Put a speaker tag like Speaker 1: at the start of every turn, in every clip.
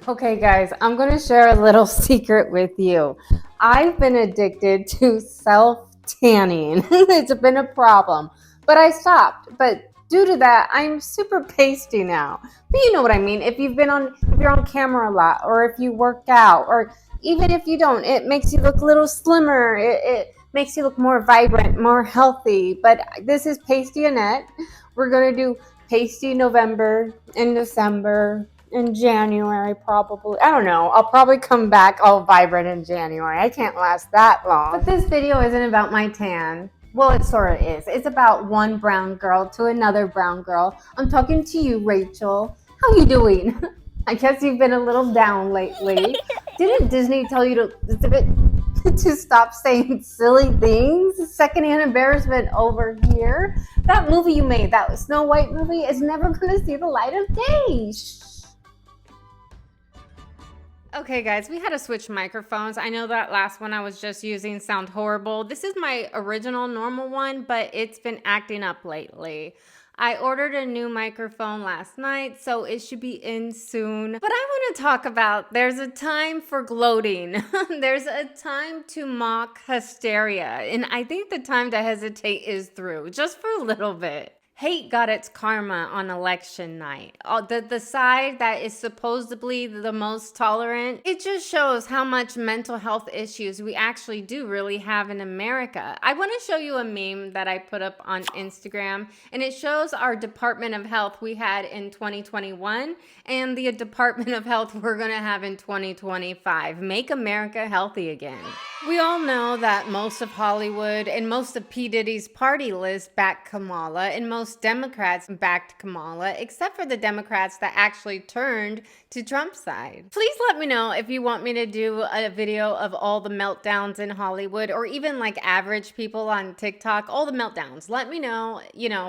Speaker 1: Okay, guys, I'm going to share a little secret with you. I've been addicted to self-tanning. It's been a problem, but I stopped. But due to that, I'm super pasty now. But you know what I mean. If you're on camera a lot, or if you work out, or even if you don't, it makes you look a little slimmer. It makes you look more vibrant, more healthy. But this is Pasty Annette. We're going to do Pasty November and December in January, probably. I don't know. I'll probably come back all vibrant in January. I can't last that long. But this video isn't about my tan. Well, it sort of is. It's about one brown girl to another brown girl. I'm talking to you, Rachel. How you doing? I guess you've been a little down lately. Didn't Disney tell you to stop saying silly things? Secondhand embarrassment over here. That movie you made, that Snow White movie, is never going to see the light of day. Okay, guys, we had to switch microphones. I know that last one I was just using sound horrible. This is my original normal one, but it's been acting up lately. I ordered a new microphone last night, so it should be in soon. But I want to talk about there's a time for gloating. There's a time to mock hysteria. And I think the time to hesitate is through, just for a little bit. Hate got its karma on election night. The side that is supposedly the most tolerant, it just shows how much mental health issues we actually do really have in America. I want to show you a meme that I put up on Instagram, and it shows our Department of Health we had in 2021 and the Department of Health we're going to have in 2025. Make America healthy again. We all know that most of Hollywood and most of P. Diddy's party list backed Kamala, and most Democrats backed Kamala, except for the Democrats that actually turned to Trump's side. Please let me know if you want me to do a video of all the meltdowns in Hollywood, or even like average people on TikTok, all the meltdowns. Let me know,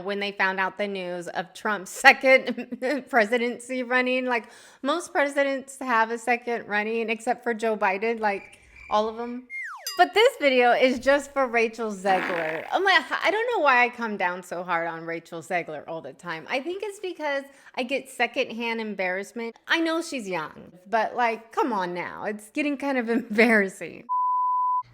Speaker 1: when they found out the news of Trump's second presidency running. Like, most presidents have a second running, except for Joe Biden, like all of them. But this video is just for Rachel Zegler. I don't know why I come down so hard on Rachel Zegler all the time. I think it's because I get secondhand embarrassment. I know she's young, but come on now. It's getting kind of embarrassing.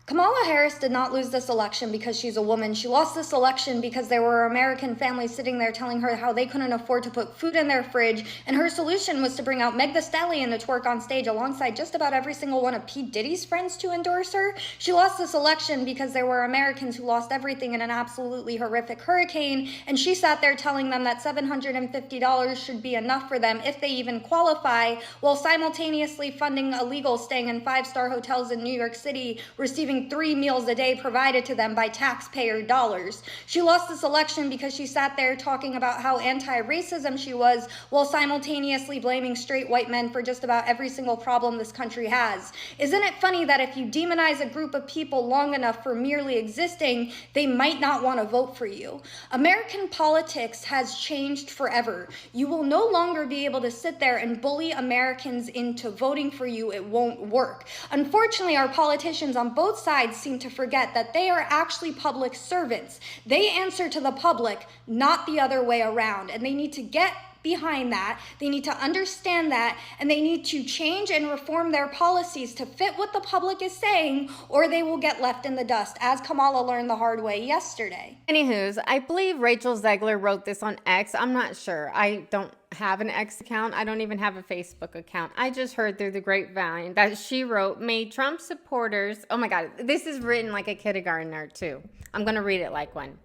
Speaker 2: Kamala Harris did not lose this election because she's a woman. She lost this election because there were American families sitting there telling her how they couldn't afford to put food in their fridge, and her solution was to bring out Meg Thee Stallion to twerk on stage alongside just about every single one of P. Diddy's friends to endorse her. She lost this election because there were Americans who lost everything in an absolutely horrific hurricane, and she sat there telling them that $750 should be enough for them if they even qualify, while simultaneously funding illegals staying in five-star hotels in New York City, receiving 3 meals a day provided to them by taxpayer dollars. She lost this election because she sat there talking about how anti-racism she was, while simultaneously blaming straight white men for just about every single problem this country has. Isn't it funny that if you demonize a group of people long enough for merely existing, they might not want to vote for you? American politics has changed forever. You will no longer be able to sit there and bully Americans into voting for you. It won't work. Unfortunately, our politicians on both sides seem to forget that they are actually public servants. They answer to the public, not the other way around. And they need to get behind that. They need to understand that, and they need to change and reform their policies to fit what the public is saying, or they will get left in the dust, as Kamala learned the hard way yesterday.
Speaker 1: Anywho's, I believe Rachel Zegler wrote this on X. I'm not sure. I don't have an X account. I don't even have a Facebook account. I just heard through the grapevine that she wrote, "May Trump supporters," oh my God, this is written like a kindergartner too. I'm going to read it like one.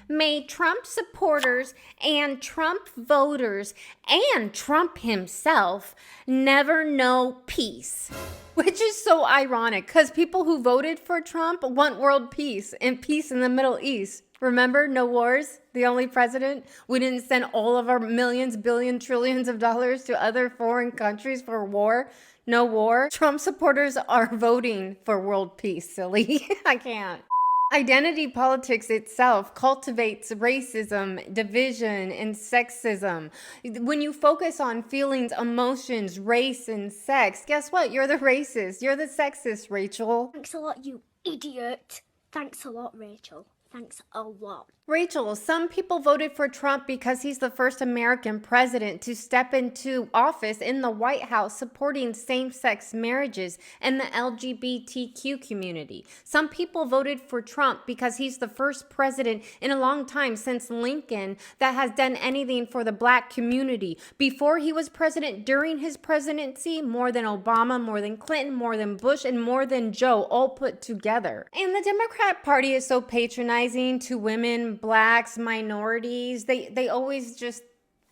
Speaker 1: "May Trump supporters and Trump voters and Trump himself never know peace." Which is so ironic, because people who voted for Trump want world peace and peace in the Middle East. Remember, no wars, the only president? We didn't send all of our millions, billions, trillions of dollars to other foreign countries for war. No war. Trump supporters are voting for world peace, silly. I can't. Identity politics itself cultivates racism, division, and sexism. When you focus on feelings, emotions, race, and sex, guess what? You're the racist. You're the sexist, Rachel.
Speaker 3: Thanks a lot, you idiot. Thanks a lot, Rachel. Thanks a lot.
Speaker 1: Rachel, some people voted for Trump because he's the first American president to step into office in the White House supporting same-sex marriages and the LGBTQ community. Some people voted for Trump because he's the first president in a long time since Lincoln that has done anything for the Black community. Before he was president, during his presidency, more than Obama, more than Clinton, more than Bush, and more than Joe all put together. And the Democrat Party is so patronizing to women, Blacks, minorities. They always just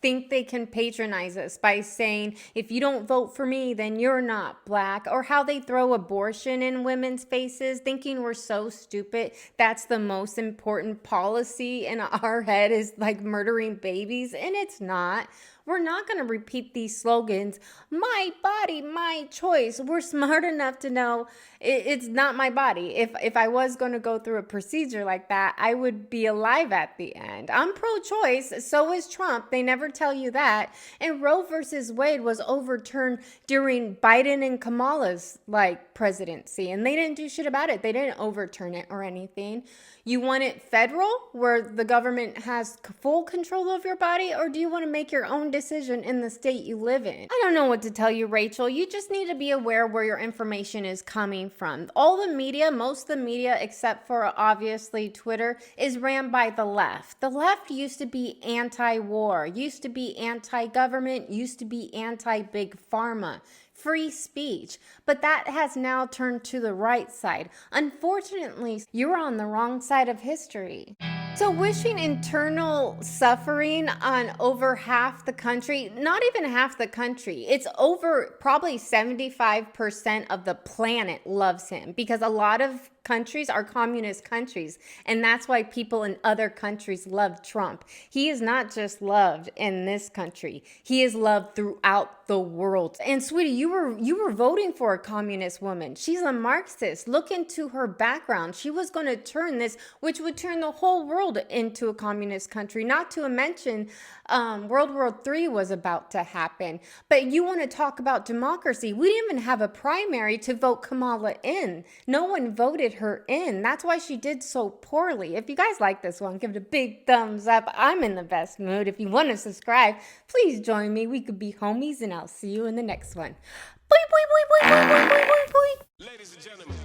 Speaker 1: think they can patronize us by saying, if you don't vote for me, then you're not Black, or how they throw abortion in women's faces, thinking we're so stupid. That's the most important policy in our head, is like murdering babies, and it's not. We're not going to repeat these slogans, my body, my choice. We're smart enough to know it's not my body. If I was going to go through a procedure like that, I would be alive at the end. I'm pro-choice, so is Trump. They never tell you that. And Roe versus Wade was overturned during Biden and Kamala's presidency, and they didn't do shit about it. They didn't overturn it or anything. You want it federal, where the government has full control of your body, or do you want to make your own decision in the state you live in? I don't know what to tell you, Rachel. You just need to be aware where your information is coming from. All the media, most of the media, except for obviously Twitter, is ran by the left. The left used to be anti-war, used to be anti-government, used to be anti-big pharma. Free speech, but that has now turned to the right side. Unfortunately, you're on the wrong side of history. So wishing internal suffering on over half the country, not even half the country, it's over probably 75% of the planet loves him, because a lot of countries are communist countries, and that's why people in other countries love Trump. He is not just loved in this country. He is loved throughout the world. And sweetie, you were voting for a communist woman. She's a Marxist. Look into her background. She was going to turn this, which would turn the whole world into a communist country, not to mention World War III was about to happen. But you want to talk about democracy. We didn't even have a primary to vote Kamala in. No one voted her in. That's why she did so poorly. If you guys like this one, give it a big thumbs up. I'm in the best mood. If you want to subscribe, please join me. We could be homies, and I'll see you in the next one. Boy, boy, boy, boy, boy, boy, boy, boy, boy.
Speaker 3: Ladies and gentlemen.